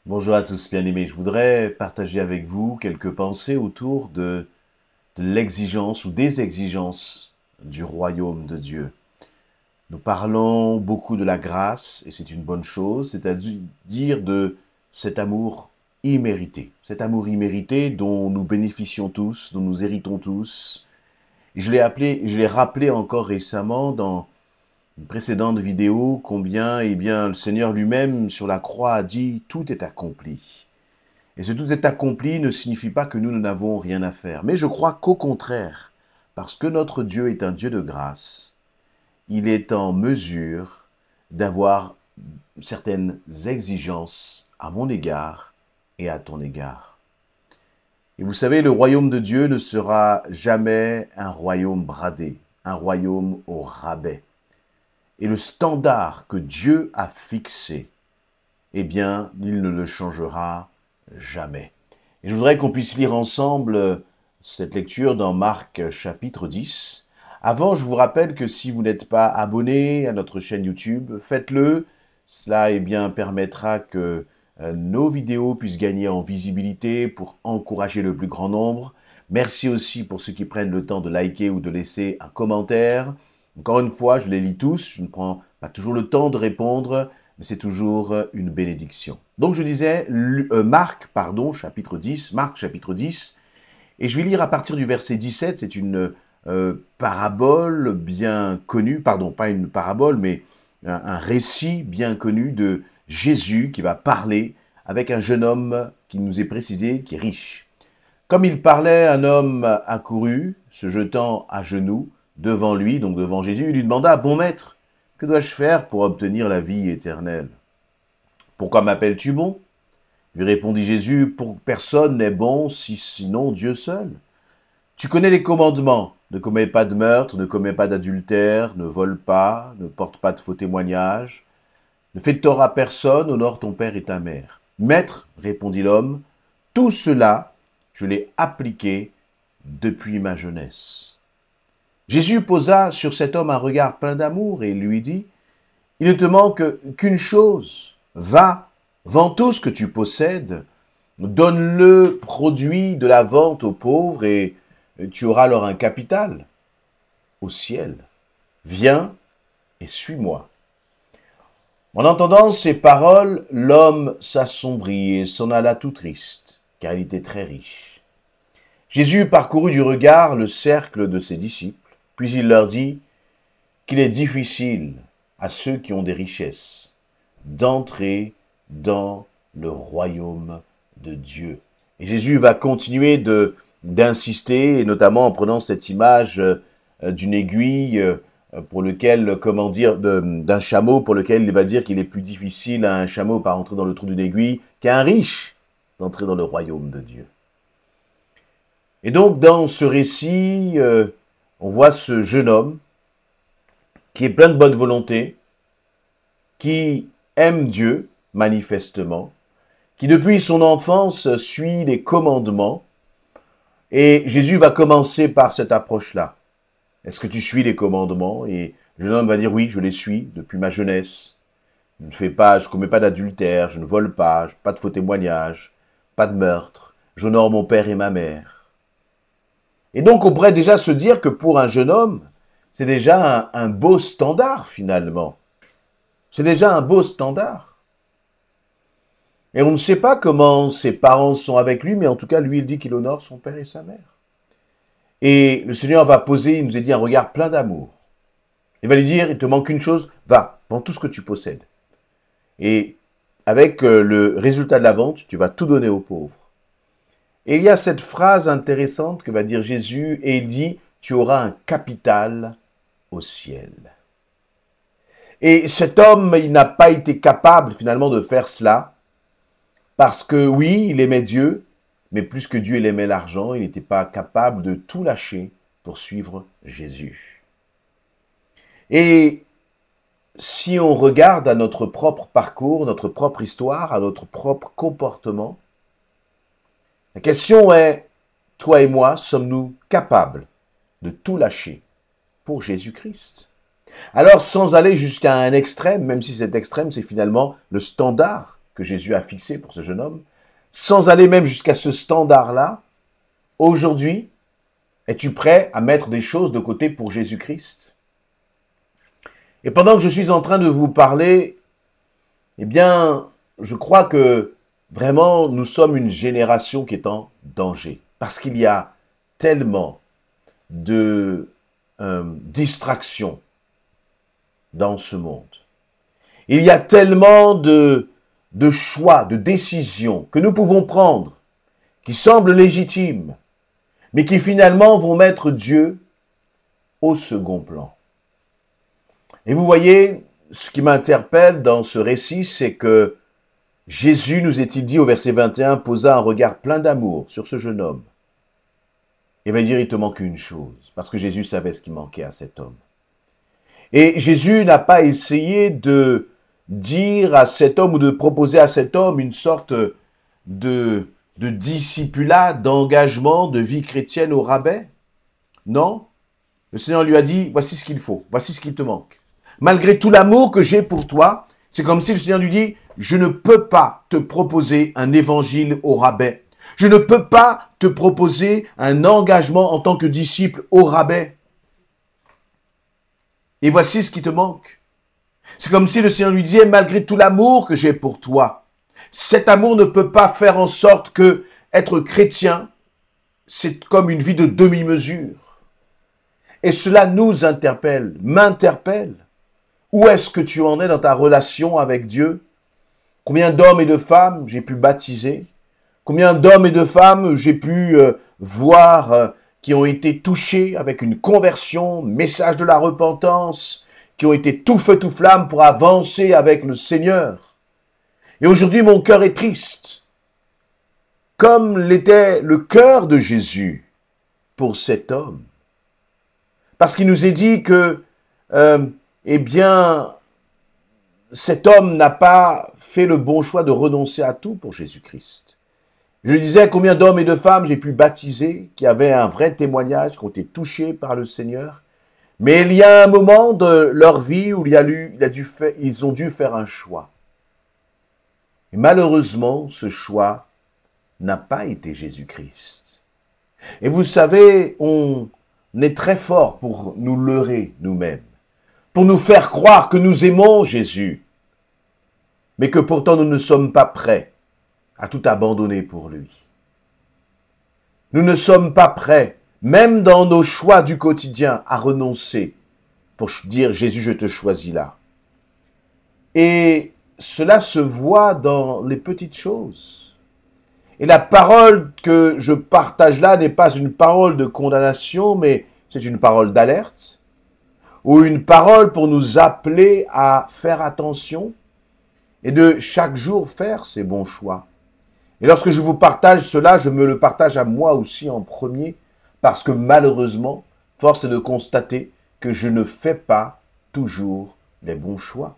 Bonjour à tous, bien-aimés. Je voudrais partager avec vous quelques pensées autour de l'exigence ou des exigences du royaume de Dieu. Nous parlons beaucoup de la grâce, et c'est une bonne chose, c'est-à-dire de cet amour immérité dont nous bénéficions tous, dont nous héritons tous. Et je l'ai rappelé encore récemment dans une précédente vidéo, combien, le Seigneur lui-même sur la croix a dit « Tout est accompli ». Et ce tout est accompli ne signifie pas que nous n'avons rien à faire. Mais je crois qu'au contraire, parce que notre Dieu est un Dieu de grâce, il est en mesure d'avoir certaines exigences à mon égard et à ton égard. Et vous savez, le royaume de Dieu ne sera jamais un royaume bradé, un royaume au rabais. Et le standard que Dieu a fixé, eh bien, il ne le changera jamais. Et je voudrais qu'on puisse lire ensemble cette lecture dans Marc chapitre 10. Avant, je vous rappelle que si vous n'êtes pas abonné à notre chaîne YouTube, faites-le. Cela permettra que nos vidéos puissent gagner en visibilité pour encourager le plus grand nombre. Merci aussi pour ceux qui prennent le temps de liker ou de laisser un commentaire. Encore une fois, je les lis tous, je ne prends pas toujours le temps de répondre, mais c'est toujours une bénédiction. Donc je disais Marc chapitre 10, et je vais lire à partir du verset 17, c'est une parabole bien connue, pardon, pas une parabole, mais un récit bien connu de Jésus qui va parler avec un jeune homme qui nous est précisé, qui est riche. Comme il parlait, un homme accourut, se jetant à genoux devant lui, donc devant Jésus, il lui demanda « Bon maître, que dois-je faire pour obtenir la vie éternelle ?»« Pourquoi m'appelles-tu bon ?» lui répondit Jésus, « Pour personne n'est bon, sinon Dieu seul. Tu connais les commandements, ne commets pas de meurtre, ne commets pas d'adultère, ne vole pas, ne porte pas de faux témoignages, ne fais de tort à personne, honore ton père et ta mère. » Maître, répondit l'homme, tout cela, je l'ai appliqué depuis ma jeunesse. Jésus posa sur cet homme un regard plein d'amour et lui dit, « Il ne te manque qu'une chose, va, vends tout ce que tu possèdes, donne le produit de la vente aux pauvres et tu auras alors un capital au ciel. Viens et suis-moi. » En entendant ces paroles, l'homme s'assombrit et s'en alla tout triste, car il était très riche. Jésus parcourut du regard le cercle de ses disciples, puis il leur dit qu'il est difficile à ceux qui ont des richesses d'entrer dans le royaume de Dieu. Et Jésus va continuer d'insister, et notamment en prenant cette image d'une aiguille pour lequel, comment dire, d'un chameau, pour lequel il va dire qu'il est plus difficile à un chameau par entrer dans le trou d'une aiguille qu'à un riche d'entrer dans le royaume de Dieu. Et donc, dans ce récit, on voit ce jeune homme qui est plein de bonne volonté, qui aime Dieu, manifestement, qui depuis son enfance suit les commandements, et Jésus va commencer par cette approche-là. Est-ce que tu suis les commandements? Et le jeune homme va dire, oui, je les suis depuis ma jeunesse. Je ne commets pas d'adultère, je ne vole pas de faux témoignages, pas de meurtre, j'honore mon père et ma mère. Et donc on pourrait déjà se dire que pour un jeune homme, c'est déjà un beau standard finalement. C'est déjà un beau standard. Et on ne sait pas comment ses parents sont avec lui, mais en tout cas, lui, il dit qu'il honore son père et sa mère. Et le Seigneur va poser, il nous a dit, un regard plein d'amour. Il va lui dire, il te manque une chose, va, vends tout ce que tu possèdes. Et avec le résultat de la vente, tu vas tout donner aux pauvres. Et il y a cette phrase intéressante que va dire Jésus, et il dit, tu auras un capital au ciel. Et cet homme, il n'a pas été capable finalement de faire cela, parce que oui, il aimait Dieu, mais plus que Dieu, il aimait l'argent, il n'était pas capable de tout lâcher pour suivre Jésus. Et si on regarde à notre propre parcours, notre propre histoire, à notre propre comportement, la question est, toi et moi, sommes-nous capables de tout lâcher pour Jésus-Christ? Alors, sans aller jusqu'à un extrême, même si cet extrême, c'est finalement le standard que Jésus a fixé pour ce jeune homme, sans aller même jusqu'à ce standard-là, aujourd'hui, es-tu prêt à mettre des choses de côté pour Jésus-Christ? Et pendant que je suis en train de vous parler, eh bien, je crois que vraiment, nous sommes une génération qui est en danger. Parce qu'il y a tellement de distractions dans ce monde. Il y a tellement de choix, de décisions que nous pouvons prendre, qui semblent légitimes, mais qui finalement vont mettre Dieu au second plan. Et vous voyez, ce qui m'interpelle dans ce récit, c'est que Jésus, nous est-il dit au verset 21, posa un regard plein d'amour sur ce jeune homme. Il va dire, il te manque une chose, parce que Jésus savait ce qui manquait à cet homme. Et Jésus n'a pas essayé de dire à cet homme ou de proposer à cet homme une sorte de discipulat, d'engagement, de vie chrétienne au rabais. Non, le Seigneur lui a dit, voici ce qu'il faut, voici ce qu'il te manque. Malgré tout l'amour que j'ai pour toi, c'est comme si le Seigneur lui dit, je ne peux pas te proposer un évangile au rabais. Je ne peux pas te proposer un engagement en tant que disciple au rabais. Et voici ce qui te manque. C'est comme si le Seigneur lui disait, malgré tout l'amour que j'ai pour toi, cet amour ne peut pas faire en sorte que être chrétien, c'est comme une vie de demi-mesure. Et cela nous interpelle, m'interpelle. Où est-ce que tu en es dans ta relation avec Dieu? Combien d'hommes et de femmes j'ai pu baptiser? Combien d'hommes et de femmes j'ai pu voir qui ont été touchés avec une conversion, message de la repentance, qui ont été tout feu, tout flamme pour avancer avec le Seigneur. Et aujourd'hui, mon cœur est triste, comme l'était le cœur de Jésus pour cet homme. Parce qu'il nous est dit que, eh bien, cet homme n'a pas fait le bon choix de renoncer à tout pour Jésus-Christ. Je disais combien d'hommes et de femmes j'ai pu baptiser, qui avaient un vrai témoignage, qui ont été touchés par le Seigneur. Mais il y a un moment de leur vie où ils ont dû faire un choix. Et malheureusement, ce choix n'a pas été Jésus-Christ. Et vous savez, on est très fort pour nous leurrer nous-mêmes, pour nous faire croire que nous aimons Jésus, mais que pourtant nous ne sommes pas prêts à tout abandonner pour lui. Nous ne sommes pas prêts, même dans nos choix du quotidien, à renoncer pour dire « Jésus, je te choisis là ». Et cela se voit dans les petites choses. Et la parole que je partage là n'est pas une parole de condamnation, mais c'est une parole d'alerte, ou une parole pour nous appeler à faire attention et de chaque jour faire ses bons choix. Et lorsque je vous partage cela, je me le partage à moi aussi en premier, parce que malheureusement, force est de constater que je ne fais pas toujours les bons choix.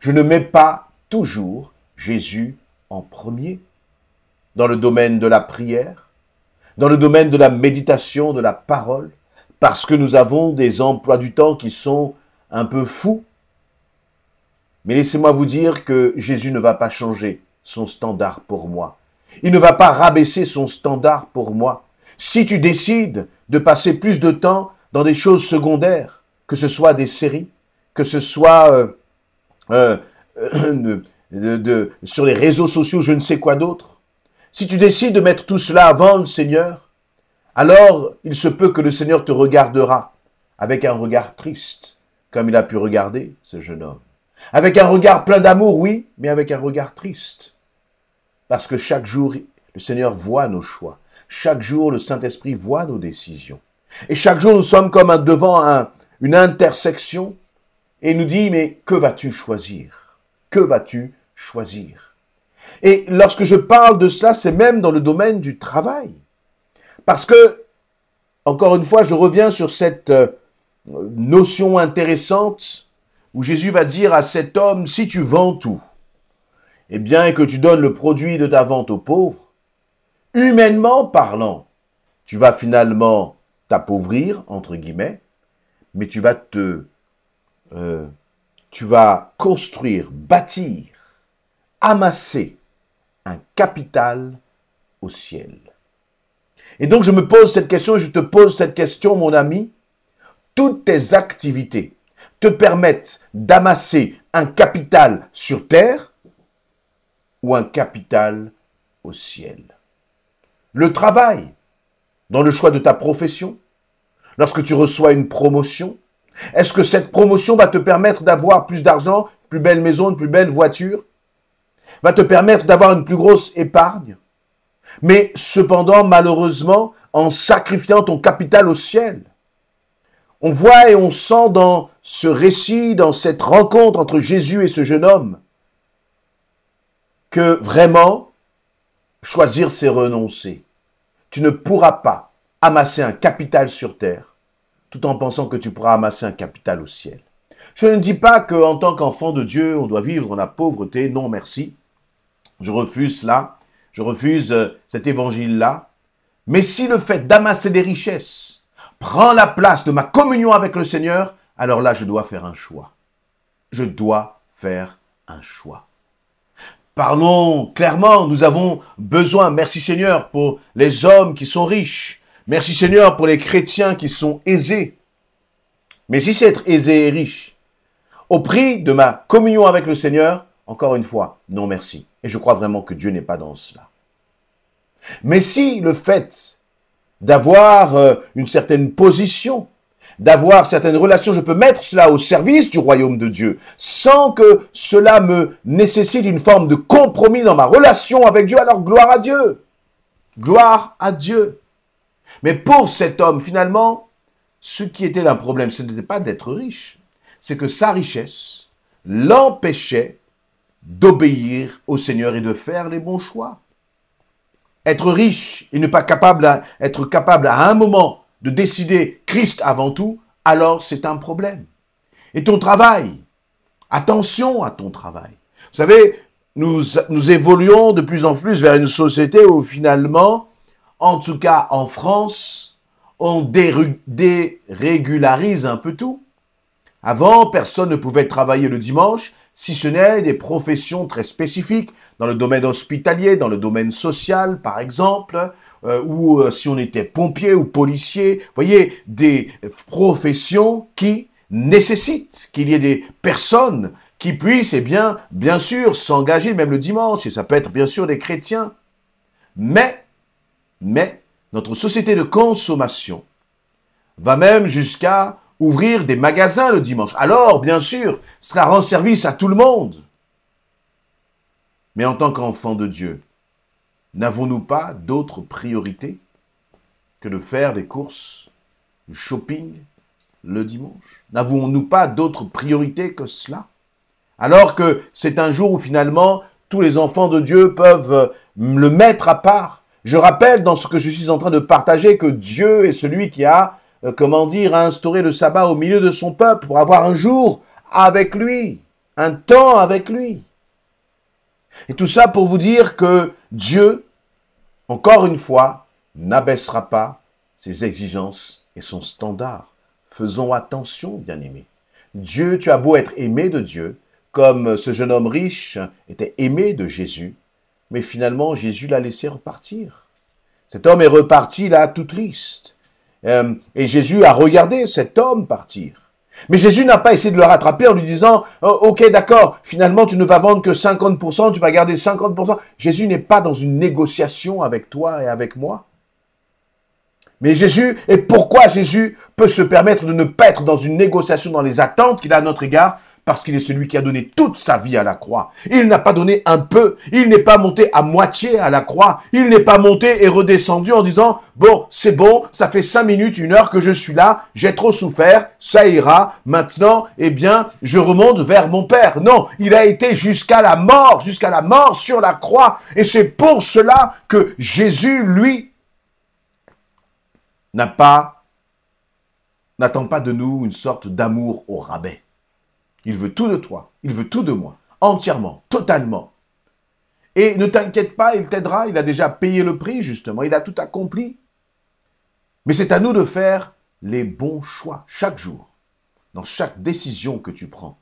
Je ne mets pas toujours Jésus en premier. Dans le domaine de la prière, dans le domaine de la méditation, de la parole, parce que nous avons des emplois du temps qui sont un peu fous. Mais laissez-moi vous dire que Jésus ne va pas changer son standard pour moi. Il ne va pas rabaisser son standard pour moi. Si tu décides de passer plus de temps dans des choses secondaires, que ce soit des séries, que ce soit sur les réseaux sociaux, je ne sais quoi d'autre, si tu décides de mettre tout cela avant le Seigneur, alors il se peut que le Seigneur te regardera avec un regard triste, comme il a pu regarder ce jeune homme. Avec un regard plein d'amour, oui, mais avec un regard triste. Parce que chaque jour, le Seigneur voit nos choix. Chaque jour, le Saint-Esprit voit nos décisions. Et chaque jour, nous sommes comme devant une intersection et il nous dit, mais que vas-tu choisir? Que vas-tu choisir? Et lorsque je parle de cela, c'est même dans le domaine du travail. Parce que, encore une fois, je reviens sur cette notion intéressante où Jésus va dire à cet homme, si tu vends tout, eh bien, et que tu donnes le produit de ta vente aux pauvres, humainement parlant, tu vas finalement t'appauvrir, entre guillemets, mais tu vas construire, bâtir amasser un capital au ciel. Et donc je me pose cette question, je te pose cette question, mon ami. Toutes tes activités te permettent d'amasser un capital sur terre ou un capital au ciel. Le travail, dans le choix de ta profession, lorsque tu reçois une promotion, est-ce que cette promotion va te permettre d'avoir plus d'argent, une plus belle maison, une plus belle voiture, va te permettre d'avoir une plus grosse épargne? Mais cependant, malheureusement, en sacrifiant ton capital au ciel, on voit et on sent dans ce récit, dans cette rencontre entre Jésus et ce jeune homme, que vraiment, choisir, c'est renoncer. Tu ne pourras pas amasser un capital sur terre tout en pensant que tu pourras amasser un capital au ciel. Je ne dis pas qu'en tant qu'enfant de Dieu, on doit vivre dans la pauvreté. Non, merci. Je refuse cela. Je refuse cet évangile-là. Mais si le fait d'amasser des richesses prend la place de ma communion avec le Seigneur, alors là, je dois faire un choix. Je dois faire un choix. Parlons clairement, nous avons besoin, merci Seigneur, pour les hommes qui sont riches. Merci Seigneur pour les chrétiens qui sont aisés. Mais si c'est être aisé et riche, au prix de ma communion avec le Seigneur, encore une fois, non merci. Et je crois vraiment que Dieu n'est pas dans cela. Mais si le fait d'avoir une certaine position, d'avoir certaines relations, je peux mettre cela au service du royaume de Dieu, sans que cela me nécessite une forme de compromis dans ma relation avec Dieu, alors gloire à Dieu. Gloire à Dieu. Mais pour cet homme, finalement, ce qui était un problème, ce n'était pas d'être riche, c'est que sa richesse l'empêchait d'obéir au Seigneur et de faire les bons choix. Être riche et ne pas être capable à un moment de décider Christ avant tout, alors c'est un problème. Et ton travail, attention à ton travail. Vous savez, nous évoluons de plus en plus vers une société où finalement, en tout cas en France, on dérégularise un peu tout. Avant, personne ne pouvait travailler le dimanche, si ce n'est des professions très spécifiques, dans le domaine hospitalier, dans le domaine social, par exemple, ou si on était pompier ou policier. Vous voyez, des professions qui nécessitent qu'il y ait des personnes qui puissent, bien sûr, s'engager même le dimanche, et ça peut être bien sûr des chrétiens. Mais, notre société de consommation va même jusqu'à ouvrir des magasins le dimanche. Alors, bien sûr, cela rend service à tout le monde. Mais en tant qu'enfants de Dieu, n'avons-nous pas d'autres priorités que de faire des courses, du shopping le dimanche? N'avons-nous pas d'autres priorités que cela? Alors que c'est un jour où finalement, tous les enfants de Dieu peuvent le mettre à part. Je rappelle dans ce que je suis en train de partager que Dieu est celui qui a, instauré le sabbat au milieu de son peuple pour avoir un jour avec lui, un temps avec lui. Et tout ça pour vous dire que Dieu, encore une fois, n'abaissera pas ses exigences et son standard. Faisons attention, bien-aimés. Dieu, tu as beau être aimé de Dieu, comme ce jeune homme riche était aimé de Jésus, mais finalement, Jésus l'a laissé repartir. Cet homme est reparti là, tout triste. Et Jésus a regardé cet homme partir. Mais Jésus n'a pas essayé de le rattraper en lui disant « Ok, d'accord, finalement tu ne vas vendre que 50%, tu vas garder 50%. » Jésus n'est pas dans une négociation avec toi et avec moi. Mais Jésus, et pourquoi Jésus peut se permettre de ne pas être dans une négociation dans les attentes qu'il a à notre égard? Parce qu'il est celui qui a donné toute sa vie à la croix. Il n'a pas donné un peu. Il n'est pas monté à moitié à la croix. Il n'est pas monté et redescendu en disant « Bon, c'est bon, ça fait 5 minutes, 1 heure que je suis là, j'ai trop souffert, ça ira. Maintenant, je remonte vers mon Père. » Non, il a été jusqu'à la mort sur la croix. Et c'est pour cela que Jésus, lui, n'attend pas de nous une sorte d'amour au rabais. Il veut tout de toi, il veut tout de moi, entièrement, totalement. Et ne t'inquiète pas, il t'aidera, il a déjà payé le prix, justement, il a tout accompli. Mais c'est à nous de faire les bons choix, chaque jour, dans chaque décision que tu prends.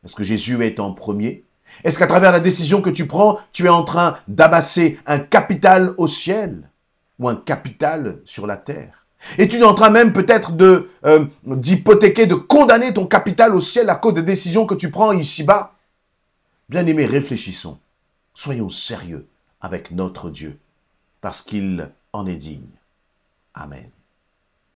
Est-ce que Jésus est en premier? Est-ce qu'à travers la décision que tu prends, tu es en train d'amasser un capital au ciel ou un capital sur la terre? Et tu es en train même peut-être d'hypothéquer, de condamner ton capital au ciel à cause des décisions que tu prends ici-bas? Bien-aimés, réfléchissons. Soyons sérieux avec notre Dieu, parce qu'il en est digne. Amen.